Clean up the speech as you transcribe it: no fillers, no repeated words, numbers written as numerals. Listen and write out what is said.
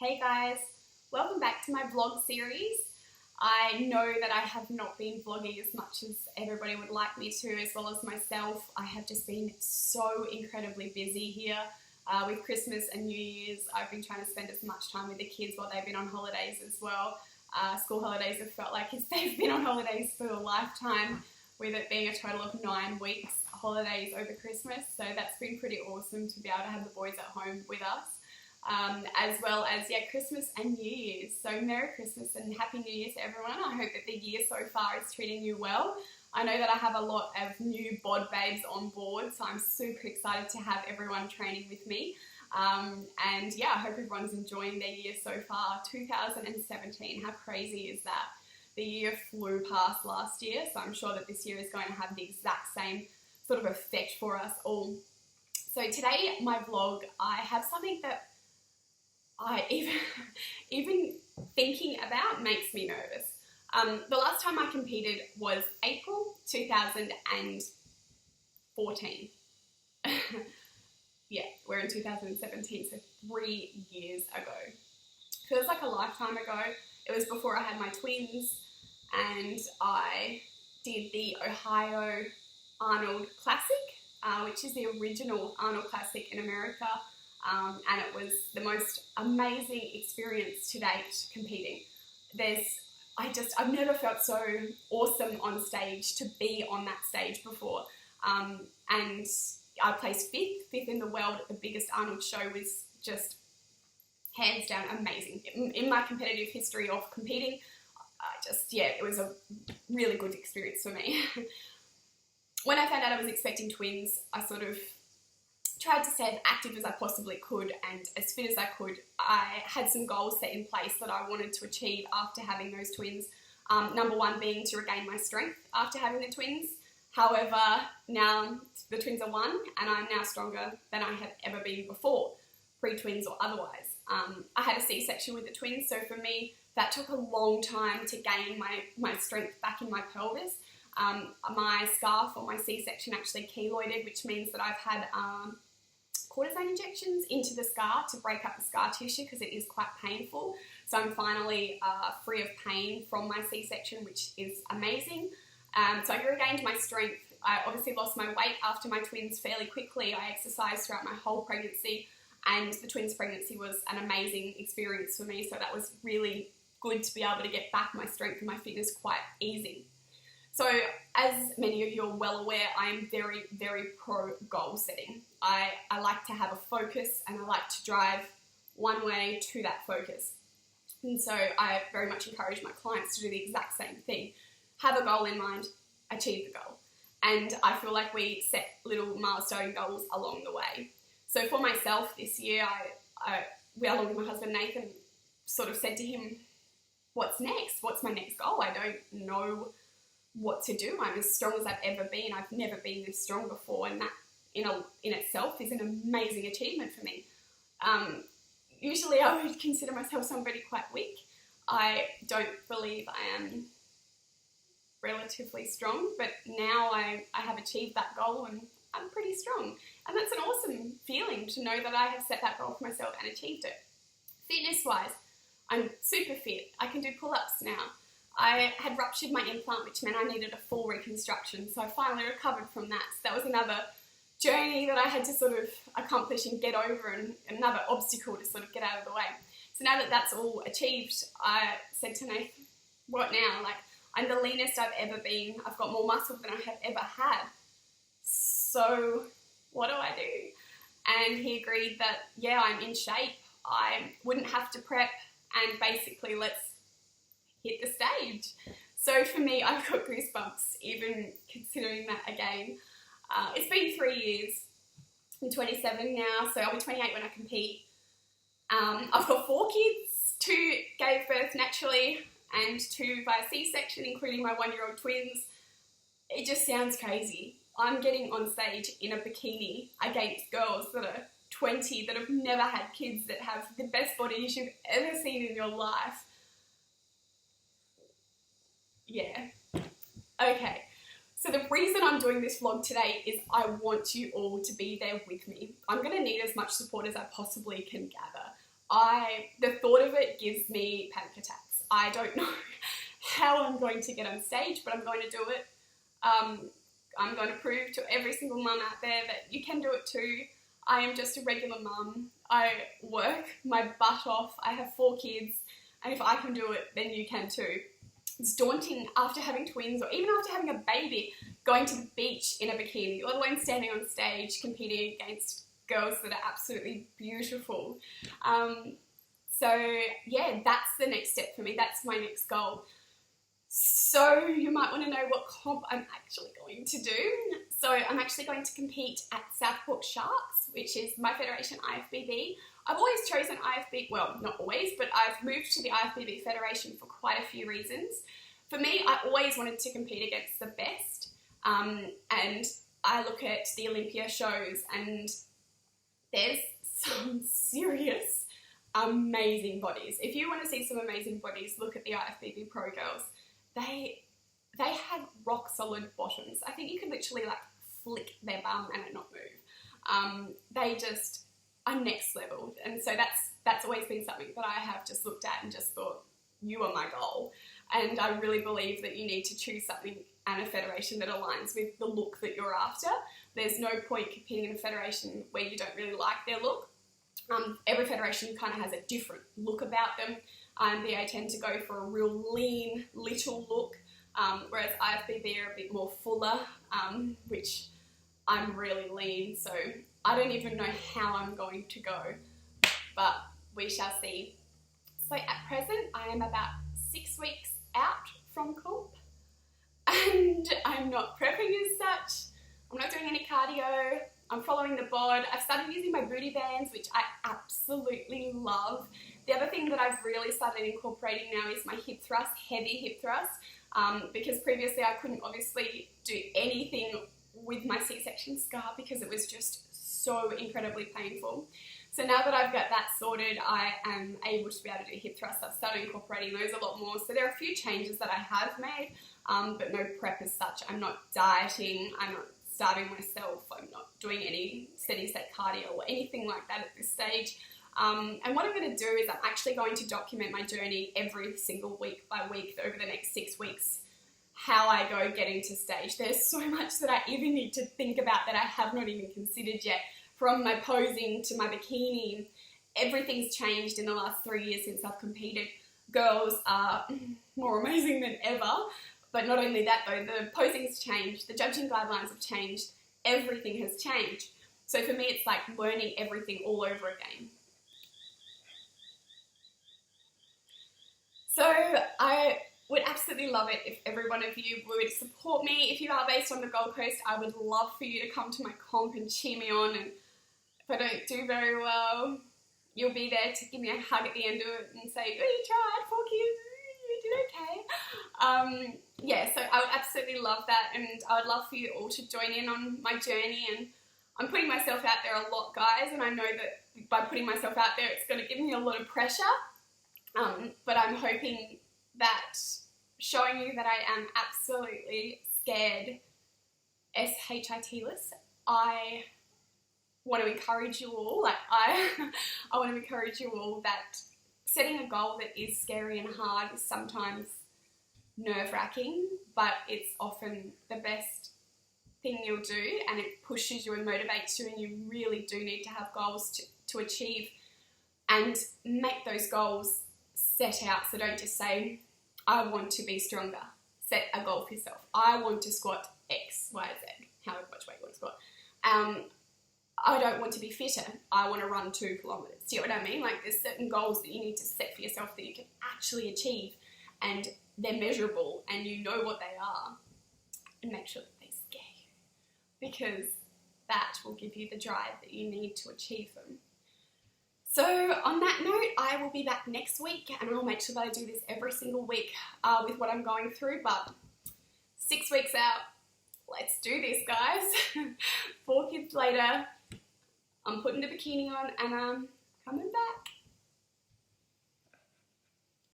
Hey guys, welcome back to my vlog series. I know that I have not been vlogging as much as everybody would like me to, as well as myself. I have just been so incredibly busy here with Christmas and New Year's. I've been trying to spend as much time with the kids while they've been on holidays as well. School holidays have felt like they've been on holidays for a lifetime, with it being a total of 9 weeks holidays over Christmas. So that's been pretty awesome to be able to have the boys at home with us. As well as, Christmas and New Year's. So Merry Christmas and Happy New Year to everyone. I hope that the year so far is treating you well. I know that I have a lot of new bod babes on board, so I'm super excited to have everyone training with me. I hope everyone's enjoying their year so far. 2017, how crazy is that? The year flew past last year, so I'm sure that this year is going to have the exact same sort of effect for us all. So today, my vlog, I have something that even thinking about makes me nervous. The last time I competed was April 2014. Yeah, we're in 2017, so 3 years ago. Feels like a lifetime ago. It was before I had my twins, and I did the Ohio Arnold Classic, which is the original Arnold Classic in America. And it was the most amazing experience to date competing. I've never felt so awesome on stage, to be on that stage before. And I placed fifth in the world at the biggest Arnold show. Was just hands down amazing. In my competitive history of competing, it was a really good experience for me. When I found out I was expecting twins, I sort of tried to stay as active as I possibly could and as fit as I could. I had some goals set in place that I wanted to achieve after having those twins. Number one being to regain my strength after having the twins. However, now the twins are 1 and I'm now stronger than I have ever been before, pre-twins or otherwise. I had a C-section with the twins, so for me that took a long time to gain my strength back in my pelvis. My scar for my C-section actually keloided, which means that I've had cortisone injections into the scar to break up the scar tissue because it is quite painful. So I'm finally free of pain from my C-section, which is amazing. So I regained my strength. I obviously lost my weight after my twins fairly quickly. I exercised throughout my whole pregnancy, and the twins' pregnancy was an amazing experience for me. So that was really good to be able to get back my strength and my fitness quite easy. So, as many of you are well aware, I am very, very pro goal setting. I like to have a focus, and I like to drive one way to that focus. And so I very much encourage my clients to do the exact same thing. Have a goal in mind, achieve the goal. And I feel like we set little milestone goals along the way. So for myself this year, along with my husband Nathan, sort of said to him, what's next? What's my next goal? I don't know what to do. I'm as strong as I've ever been. I've never been this strong before, and that in itself is an amazing achievement for me. Usually I would consider myself somebody quite weak. I don't believe I am relatively strong, but now I have achieved that goal and I'm pretty strong. And that's an awesome feeling to know that I have set that goal for myself and achieved it. Fitness-wise, I'm super fit. I can do pull-ups now. I had ruptured my implant, which meant I needed a full reconstruction, so I finally recovered from that. So that was another journey that I had to sort of accomplish and get over, and another obstacle to sort of get out of the way. So now that that's all achieved, I said to Nathan, what now? Like, I'm the leanest I've ever been. I've got more muscle than I have ever had. So what do I do? And he agreed that, yeah, I'm in shape. I wouldn't have to prep, and basically let's hit the stage. So for me, I've got goosebumps even considering that again. It's been 3 years. I'm 27 now, so I'll be 28 when I compete. I've got 4 kids. 2 gave birth naturally and 2 via C-section, including my 1-year-old twins. It just sounds crazy. I'm getting on stage in a bikini against girls that are 20, that have never had kids, that have the best bodies you've ever seen in your life. Yeah. Okay. So the reason I'm doing this vlog today is I want you all to be there with me. I'm going to need as much support as I possibly can gather. the thought of it gives me panic attacks. I don't know how I'm going to get on stage, but I'm going to do it. I'm going to prove to every single mum out there that you can do it too. I am just a regular mum. I work my butt off. I have 4 kids, and if I can do it, then you can too. It's daunting after having twins, or even after having a baby, going to the beach in a bikini, let alone standing on stage competing against girls that are absolutely beautiful. So yeah, that's the next step for me. That's my next goal. So you might want to know what comp I'm actually going to do. So I'm actually going to compete at Southport Sharks, which is my federation, IFBB. I've always chosen IFBB, well, not always, but I've moved to the IFBB Federation for quite a few reasons. For me, I always wanted to compete against the best, and I look at the Olympia shows, and there's some serious, amazing bodies. If you want to see some amazing bodies, look at the IFBB Pro Girls. They have rock solid bottoms. I think you could literally like flick their bum and it not move. They just are next level, and so that's always been something that I have just looked at and just thought, you are my goal. And I really believe that you need to choose something and a federation that aligns with the look that you're after. There's no point competing in a federation where you don't really like their look. Every federation kind of has a different look about them. I tend to go for a real lean, little look, whereas IFBB are a bit more fuller, which I'm really lean, so I don't even know how I'm going to go, but we shall see. So at present, I am about 6 weeks out from comp, and I'm not prepping as such. I'm not doing any cardio. I'm following the bod. I've started using my booty bands, which I absolutely love. The other thing that I've really started incorporating now is my hip thrust, heavy hip thrust, because previously I couldn't obviously do anything with my C-section scar because it was just so incredibly painful. So now that I've got that sorted, I am able to be able to do hip thrusts. I've started incorporating those a lot more. So there are a few changes that I have made, but no prep as such. I'm not dieting. I'm not starving myself. I'm not doing any steady state cardio or anything like that at this stage. And what I'm going to do is I'm actually going to document my journey every single week by week over the next 6 weeks, how I go getting to stage. There's so much that I even need to think about that I have not even considered yet. From my posing to my bikini, everything's changed in the last 3 years since I've competed. Girls are more amazing than ever. But not only that though, the posing's changed, the judging guidelines have changed, everything has changed. So for me, it's like learning everything all over again. So I would absolutely love it if every one of you would support me. If you are based on the Gold Coast, I would love for you to come to my comp and cheer me on. And if I don't do very well, you'll be there to give me a hug at the end of it and say, oh, you tried, 4 kids, you did okay. Yeah, so I would absolutely love that, and I would love for you all to join in on my journey. And I'm putting myself out there a lot, guys, and I know that by putting myself out there, it's going to give me a lot of pressure. But I'm hoping that showing you that I am absolutely scared, SHIT-less, I want to encourage you all, I want to encourage you all that setting a goal that is scary and hard is sometimes nerve-wracking, but it's often the best thing you'll do, and it pushes you and motivates you, and you really do need to have goals to achieve and make those goals set out. So don't just say, I want to be stronger. Set a goal for yourself. I want to squat X, Y, Z, however much weight you want to squat. I don't want to be fitter. I want to run 2 kilometers. Do you know what I mean? Like, there's certain goals that you need to set for yourself that you can actually achieve, and they're measurable and you know what they are, and make sure that they scare you, because that will give you the drive that you need to achieve them. So on that note, I will be back next week, and I'll make sure that I do this every single week with what I'm going through, but 6 weeks out, let's do this, guys. 4 kids later, I'm putting the bikini on and I'm coming back.